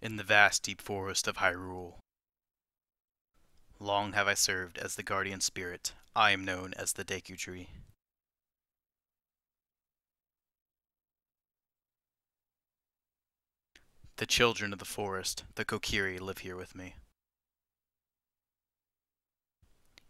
in the vast deep forest of Hyrule. Long have I served as the guardian spirit. I am known as the Deku Tree. The children of the forest, the Kokiri, live here with me.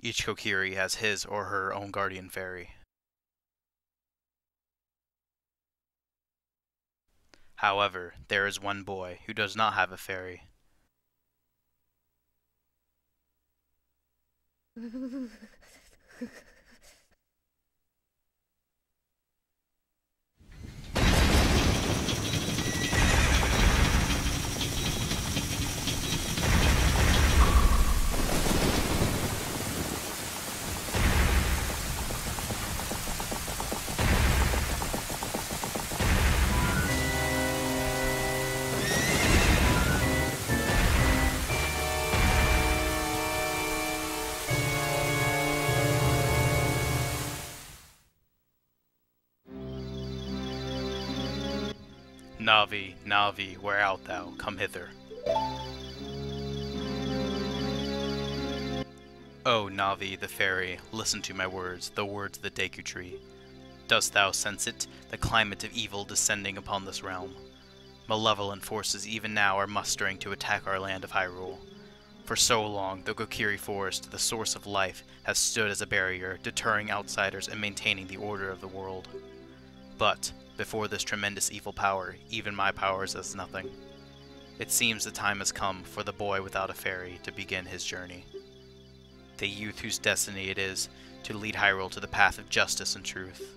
Each Kokiri has his or her own guardian fairy. However, there is one boy who does not have a fairy. Navi, Navi, where art thou? Come hither. O Navi, the fairy, listen to my words, the words of the Deku Tree. Dost thou sense it, the climate of evil descending upon this realm? Malevolent forces even now are mustering to attack our land of Hyrule. For so long, the Kokiri Forest, the source of life, has stood as a barrier, deterring outsiders and maintaining the order of the world. But before this tremendous evil power, even my power is as nothing. It seems the time has come for the boy without a fairy to begin his journey. The youth whose destiny it is to lead Hyrule to the path of justice and truth.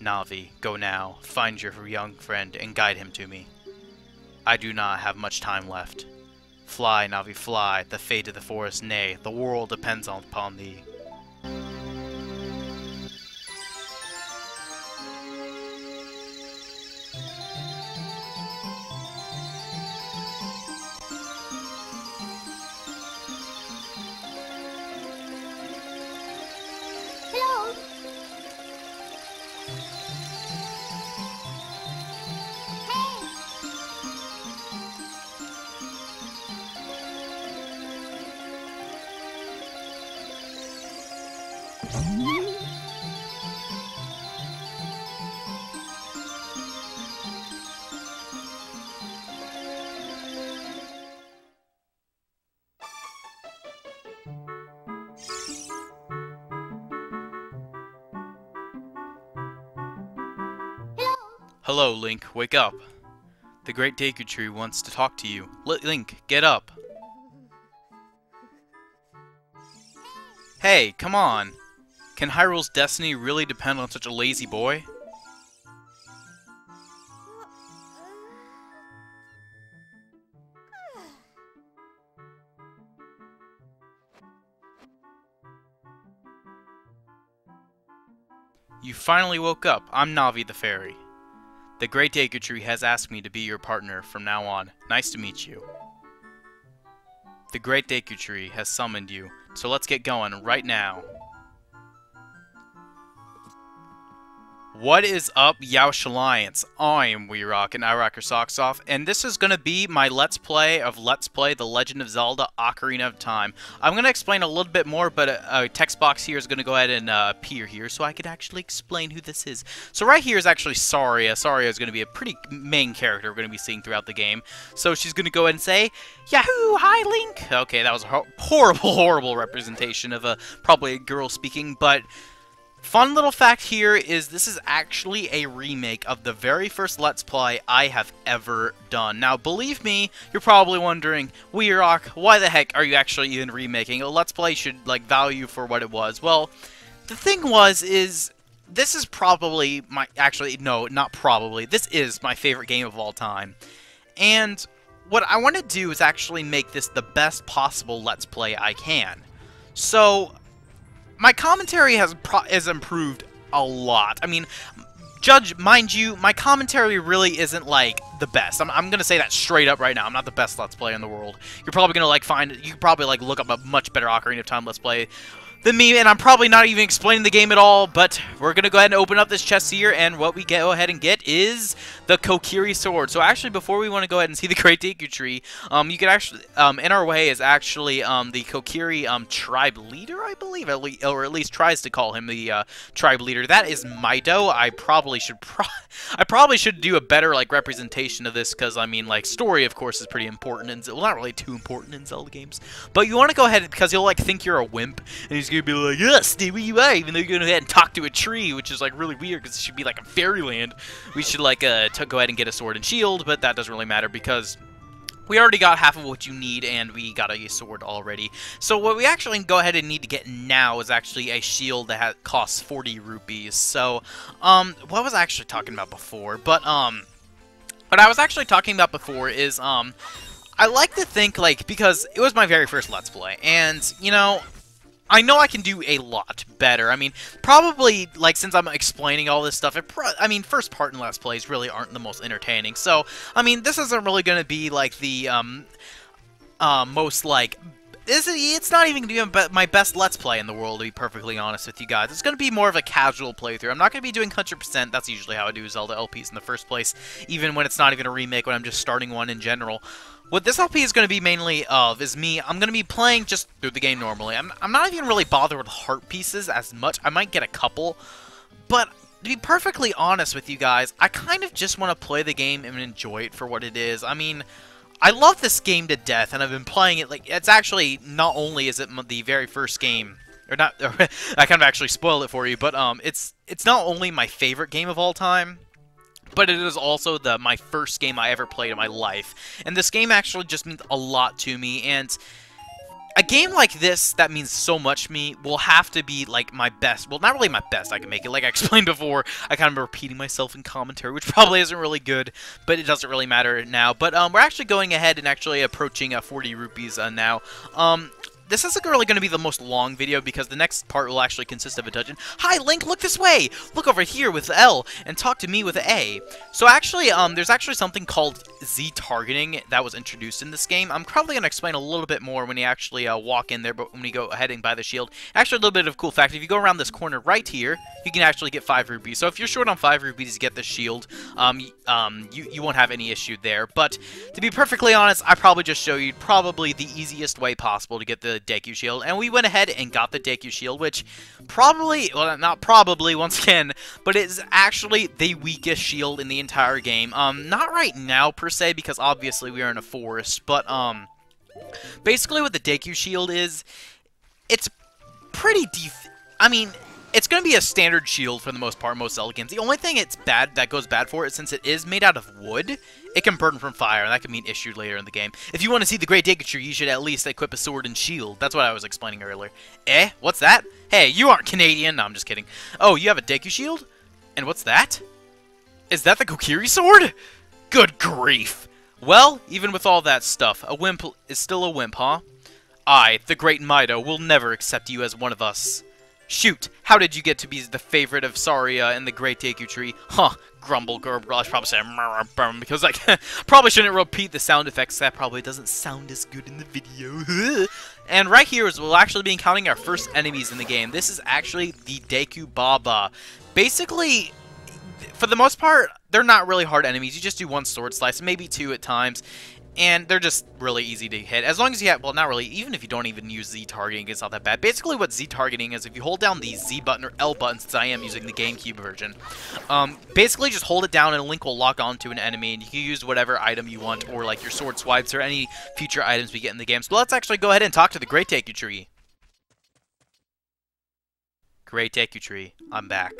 Navi, go now, find your young friend and guide him to me. I do not have much time left. Fly, Navi, fly, the fate of the forest, nay, the world depends upon thee. Hello, Link, wake up. The great Deku Tree wants to talk to you. Link, get up. Hey, come on. Can Hyrule's destiny really depend on such a lazy boy? You finally woke up. I'm Navi the Fairy. The Great Deku Tree has asked me to be your partner from now on. Nice to meet you. The Great Deku Tree has summoned you, so let's get going right now. What is up, Yeousch Alliance? I am WiiROK, and I rock your socks off, and this is going to be my Let's Play of Let's Play The Legend of Zelda Ocarina of Time. I'm going to explain a little bit more, but a text box here is going to go ahead and appear here, so I could actually explain who this is. So right here is actually Saria. Saria is going to be a pretty main character we're going to be seeing throughout the game. So she's going to go ahead and say, Yahoo! Hi, Link! Okay, that was a horrible, horrible representation of probably a girl speaking, but fun little fact here is this is actually a remake of the very first Let's Play I have ever done. Now, believe me, you're probably wondering, WiiROK, why the heck are you actually even remaking? A Let's Play should, like, value for what it was. Well, the thing is this is probably my, actually, no, not probably, this is my favorite game of all time. And what I want to do is actually make this the best possible Let's Play I can. So my commentary has improved a lot. I mean, mind you, my commentary really isn't, like, the best. I'm gonna say that straight up right now. I'm not the best Let's Player in the world. You're probably gonna, like, you could probably, like, look up a much better Ocarina of Time Let's Play than me, and I'm probably not even explaining the game at all, but we're going to go ahead and open up this chest here, and what we go ahead and get is the Kokiri Sword. So actually, before we want to go ahead and see the Great Deku Tree, you can actually, in our way is actually the Kokiri tribe leader, I believe, or at least tries to call him the tribe leader. That is Mido. I probably should do a better, like, representation of this, because, I mean, like, story, of course, is pretty important, and, well, not really too important in Zelda games, but you want to go ahead, because he'll, like, think you're a wimp, and he's going to be like, yes, stay where you are, even though you're going to go ahead and talk to a tree, which is, like, really weird, because it should be, like, a fairyland. We should, like, go ahead and get a sword and shield, but that doesn't really matter, because we already got half of what you need, and we got a sword already. So what we actually go ahead and need to get now is actually a shield that costs 40 rupees. So, what was I actually talking about before? But, what I was actually talking about before is, I like to think, like, because it was my very first Let's Play, and, you know, I know I can do a lot better. I mean, probably, like, since I'm explaining all this stuff, I mean, first part in Let's Plays really aren't the most entertaining. So, I mean, this isn't really going to be, like, the, most, like, it's not even going to be my best Let's Play in the world, to be perfectly honest with you guys. It's going to be more of a casual playthrough. I'm not going to be doing 100%. That's usually how I do Zelda LPs in the first place, even when it's not even a remake, when I'm just starting one in general. What this LP is going to be mainly of is me. I'm going to be playing just through the game normally. I'm not even really bothered with heart pieces as much. I might get a couple, but to be perfectly honest with you guys, I kind of just want to play the game and enjoy it for what it is. I mean, I love this game to death, and I've been playing it, like, it's actually, not only is it the very first game, or not, I kind of actually spoiled it for you, but it's not only my favorite game of all time, but it is also my first game I ever played in my life. And this game actually just means a lot to me, and a game like this that means so much to me will have to be, like, my best. Well, not really my best I can make it. Like I explained before, I kind of am repeating myself in commentary, which probably isn't really good, but it doesn't really matter now. But we're actually going ahead and actually approaching 40 rupees now. This isn't really going to be the most long video because the next part will actually consist of a dungeon. Hi, Link, look this way! Look over here with L, and talk to me with A. So actually, there's actually something called Z-targeting that was introduced in this game. I'm probably going to explain a little bit more when you actually walk in there, but when you go ahead and buy the shield. Actually, a little bit of a cool fact, if you go around this corner right here, you can actually get 5 rupees. So if you're short on 5 rupees to get the shield, you won't have any issue there. But to be perfectly honest, I probably just show you probably the easiest way possible to get the Deku Shield, and we went ahead and got the Deku Shield, which probably, well, not probably, once again, but it is actually the weakest shield in the entire game. Not right now, per se, because obviously we are in a forest, but, basically what the Deku Shield is, it's pretty I mean, it's going to be a standard shield for the most part, most Zelda games. The only thing that goes bad for it, since it is made out of wood, it can burn from fire, and that can mean issue later in the game. If you want to see the Great Deku Tree, you should at least equip a sword and shield. That's what I was explaining earlier. Eh? What's that? Hey, you aren't Canadian. No, I'm just kidding. Oh, you have a Deku Shield? And what's that? Is that the Kokiri Sword? Good grief. Well, even with all that stuff, a wimp is still a wimp, huh? I, the Great Mido, will never accept you as one of us. Shoot, how did you get to be the favorite of Saria and the Great Deku Tree? Huh, grumble, gurble, I should probably say because I probably shouldn't repeat the sound effects, that probably doesn't sound as good in the video. And right here is we'll actually be encountering our first enemies in the game. This is actually the Deku Baba. Basically, for the most part, they're not really hard enemies. You just do one sword slice, maybe 2 at times. And they're just really easy to hit. As long as you have, well, not really, even if you don't even use Z-targeting, it's not that bad. Basically, what Z-targeting is, if you hold down the Z button or L button, since I am using the GameCube version, basically just hold it down and a Link will lock onto an enemy, and you can use whatever item you want, or like your sword swipes, or any future items we get in the game. So let's actually go ahead and talk to the Great Deku Tree. Great Deku Tree, I'm back.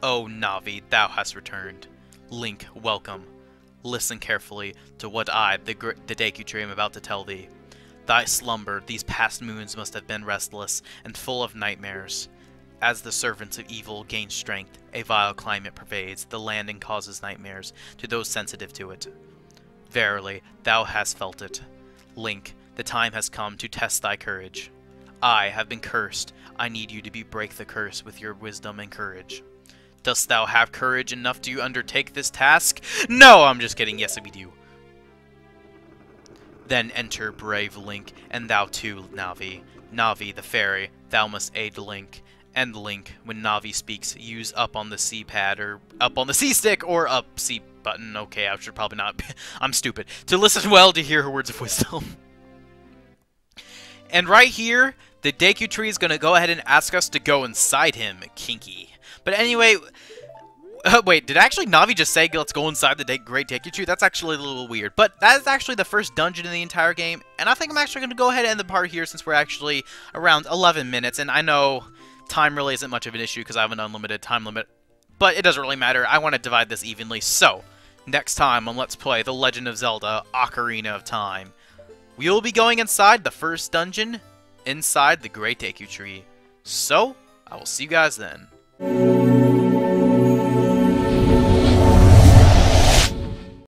O Navi, thou hast returned. Link, welcome. Listen carefully to what I, the Deku Tree, am about to tell thee. Thy slumber these past moons must have been restless and full of nightmares. As the servants of evil gain strength, a vile climate pervades the land and causes nightmares to those sensitive to it. Verily, thou hast felt it. Link, the time has come to test thy courage. I have been cursed. I need you to break the curse with your wisdom and courage. Dost thou have courage enough to undertake this task? No, I'm just kidding. Yes, we do. Then enter brave Link, and thou too, Navi. Navi, the fairy, thou must aid Link. And Link, when Navi speaks, use up on the C-pad, or up on the C-stick, or up C button. Okay, I should probably not. I'm stupid. To listen well to hear her words of wisdom. And right here, the Deku Tree is going to go ahead and ask us to go inside him. Kinky. But anyway... wait, did actually Navi just say let's go inside the Great Deku Tree? That's actually a little weird. But that is actually the first dungeon in the entire game. And I think I'm actually going to go ahead and end the part here since we're actually around 11 minutes. And I know time really isn't much of an issue because I have an unlimited time limit. But it doesn't really matter. I want to divide this evenly. So, next time on Let's Play The Legend of Zelda Ocarina of Time, we will be going inside the first dungeon inside the Great Deku Tree. So, I will see you guys then.